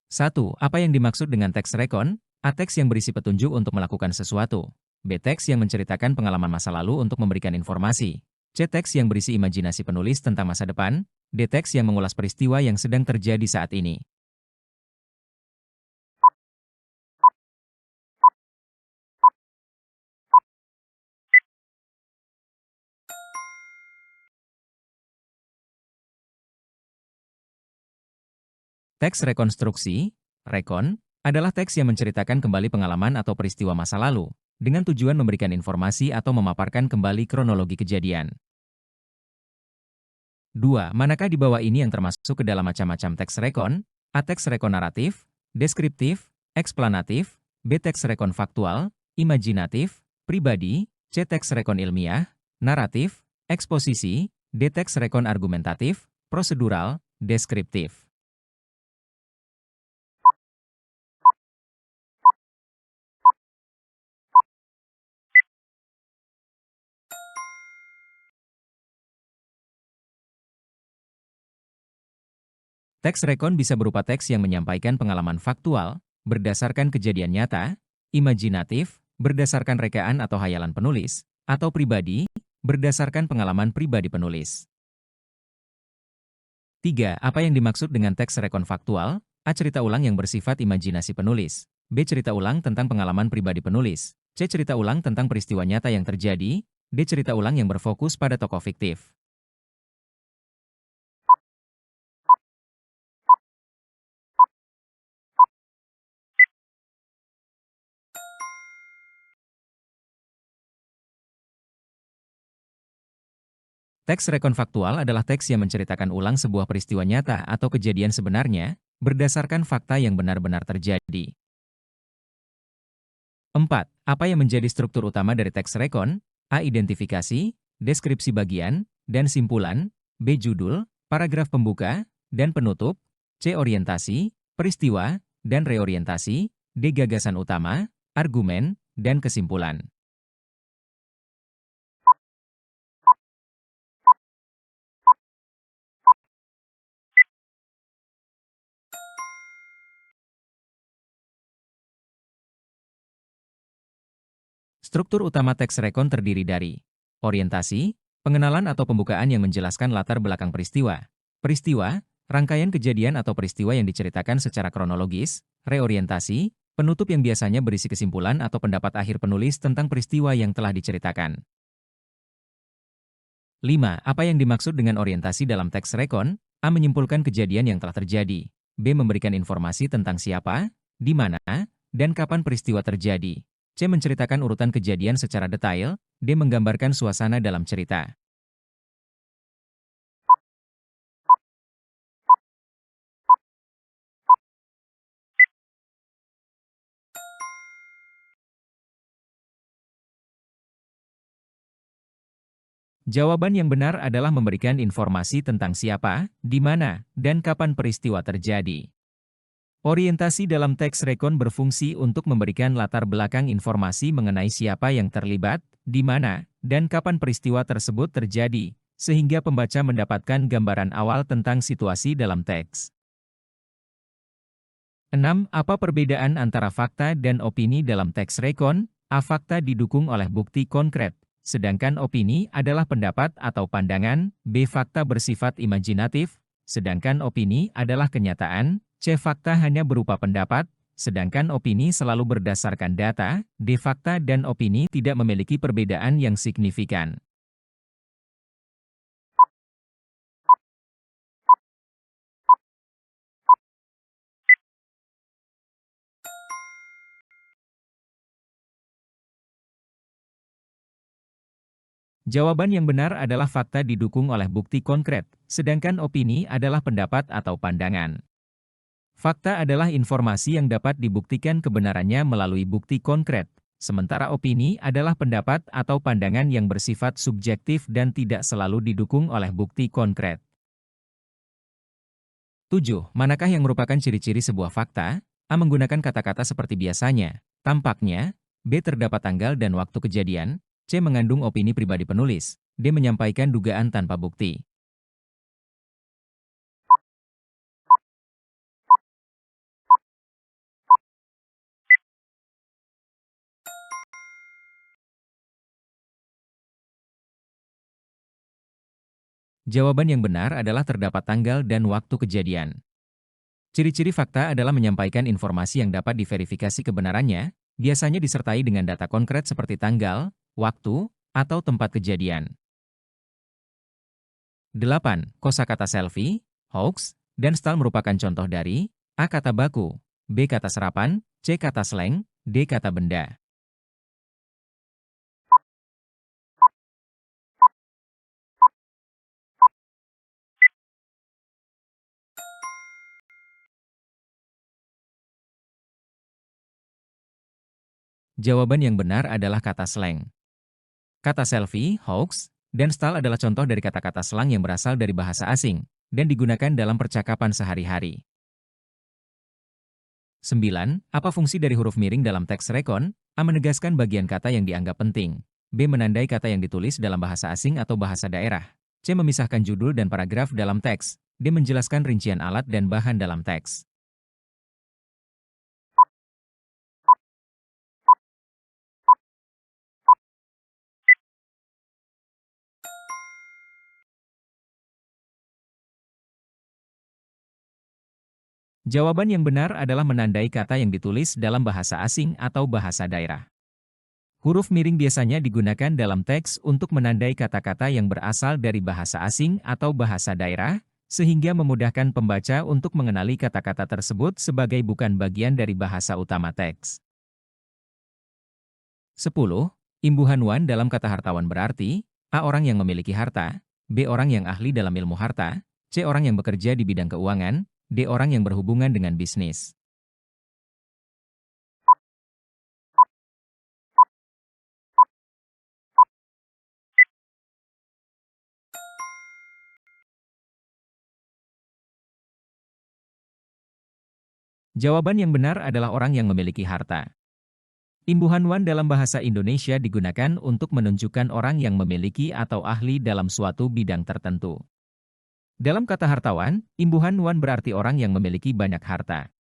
1. Apa yang dimaksud dengan teks rekon? A. Teks yang berisi petunjuk untuk melakukan sesuatu. B. Teks yang menceritakan pengalaman masa lalu untuk memberikan informasi. C. Teks yang berisi imajinasi penulis tentang masa depan. D. Teks yang mengulas peristiwa yang sedang terjadi saat ini. Teks rekonstruksi, rekon, adalah teks yang menceritakan kembali pengalaman atau peristiwa masa lalu, dengan tujuan memberikan informasi atau memaparkan kembali kronologi kejadian. 2. Manakah di bawah ini yang termasuk ke dalam macam-macam teks rekon? A. Teks rekon naratif, deskriptif, eksplanatif, B. Teks rekon faktual, imajinatif, pribadi, C. Teks rekon ilmiah, naratif, eksposisi, D. Teks rekon argumentatif, prosedural, deskriptif. Teks rekon bisa berupa teks yang menyampaikan pengalaman faktual, berdasarkan kejadian nyata, imajinatif, berdasarkan rekaan atau hayalan penulis, atau pribadi, berdasarkan pengalaman pribadi penulis. 3. Apa yang dimaksud dengan teks rekon faktual? A. Cerita ulang yang bersifat imajinasi penulis. B. Cerita ulang tentang pengalaman pribadi penulis. C. Cerita ulang tentang peristiwa nyata yang terjadi. D. Cerita ulang yang berfokus pada tokoh fiktif. Teks rekon faktual adalah teks yang menceritakan ulang sebuah peristiwa nyata atau kejadian sebenarnya, berdasarkan fakta yang benar-benar terjadi. 4. Apa yang menjadi struktur utama dari teks rekon? A. Identifikasi, deskripsi bagian, dan simpulan. B. Judul, paragraf pembuka, dan penutup. C. Orientasi, peristiwa, dan reorientasi. D. Gagasan utama, argumen, dan kesimpulan. Struktur utama teks rekon terdiri dari orientasi, pengenalan atau pembukaan yang menjelaskan latar belakang peristiwa. Peristiwa, rangkaian kejadian atau peristiwa yang diceritakan secara kronologis. Reorientasi, penutup yang biasanya berisi kesimpulan atau pendapat akhir penulis tentang peristiwa yang telah diceritakan. 5. Apa yang dimaksud dengan orientasi dalam teks rekon? A. Menyimpulkan kejadian yang telah terjadi. B. Memberikan informasi tentang siapa, di mana, dan kapan peristiwa terjadi. C. Menceritakan urutan kejadian secara detail. D. Menggambarkan suasana dalam cerita. Jawaban yang benar adalah memberikan informasi tentang siapa, di mana, dan kapan peristiwa terjadi. Orientasi dalam teks rekon berfungsi untuk memberikan latar belakang informasi mengenai siapa yang terlibat, di mana, dan kapan peristiwa tersebut terjadi, sehingga pembaca mendapatkan gambaran awal tentang situasi dalam teks. 6. Apa perbedaan antara fakta dan opini dalam teks rekon? A. Fakta didukung oleh bukti konkret, sedangkan opini adalah pendapat atau pandangan. B. Fakta bersifat imajinatif, sedangkan opini adalah kenyataan. C. Fakta hanya berupa pendapat, sedangkan opini selalu berdasarkan data. D. Fakta dan opini tidak memiliki perbedaan yang signifikan. Jawaban yang benar adalah fakta didukung oleh bukti konkret, sedangkan opini adalah pendapat atau pandangan. Fakta adalah informasi yang dapat dibuktikan kebenarannya melalui bukti konkret, sementara opini adalah pendapat atau pandangan yang bersifat subjektif dan tidak selalu didukung oleh bukti konkret. 7. Manakah yang merupakan ciri-ciri sebuah fakta? A. Menggunakan kata-kata seperti biasanya, tampaknya. B. Terdapat tanggal dan waktu kejadian. C. Mengandung opini pribadi penulis. D. Menyampaikan dugaan tanpa bukti. Jawaban yang benar adalah terdapat tanggal dan waktu kejadian. Ciri-ciri fakta adalah menyampaikan informasi yang dapat diverifikasi kebenarannya, biasanya disertai dengan data konkret seperti tanggal, waktu, atau tempat kejadian. 8. Kosakata selfie, hoax, dan style merupakan contoh dari A. Kata baku, B. Kata serapan, C. Kata slang, D. Kata benda. Jawaban yang benar adalah kata slang. Kata selfie, hoax, dan style adalah contoh dari kata-kata slang yang berasal dari bahasa asing dan digunakan dalam percakapan sehari-hari. 9. Apa fungsi dari huruf miring dalam teks rekon? A. Menegaskan bagian kata yang dianggap penting. B. Menandai kata yang ditulis dalam bahasa asing atau bahasa daerah. C. Memisahkan judul dan paragraf dalam teks. D. Menjelaskan rincian alat dan bahan dalam teks. Jawaban yang benar adalah menandai kata yang ditulis dalam bahasa asing atau bahasa daerah. Huruf miring biasanya digunakan dalam teks untuk menandai kata-kata yang berasal dari bahasa asing atau bahasa daerah, sehingga memudahkan pembaca untuk mengenali kata-kata tersebut sebagai bukan bagian dari bahasa utama teks. 10. Imbuhan wan dalam kata hartawan berarti, A. Orang yang memiliki harta, B. Orang yang ahli dalam ilmu harta, C. Orang yang bekerja di bidang keuangan, D. Orang yang berhubungan dengan bisnis. Jawaban yang benar adalah orang yang memiliki harta. Imbuhan wan dalam bahasa Indonesia digunakan untuk menunjukkan orang yang memiliki atau ahli dalam suatu bidang tertentu. Dalam kata hartawan, imbuhan wan berarti orang yang memiliki banyak harta.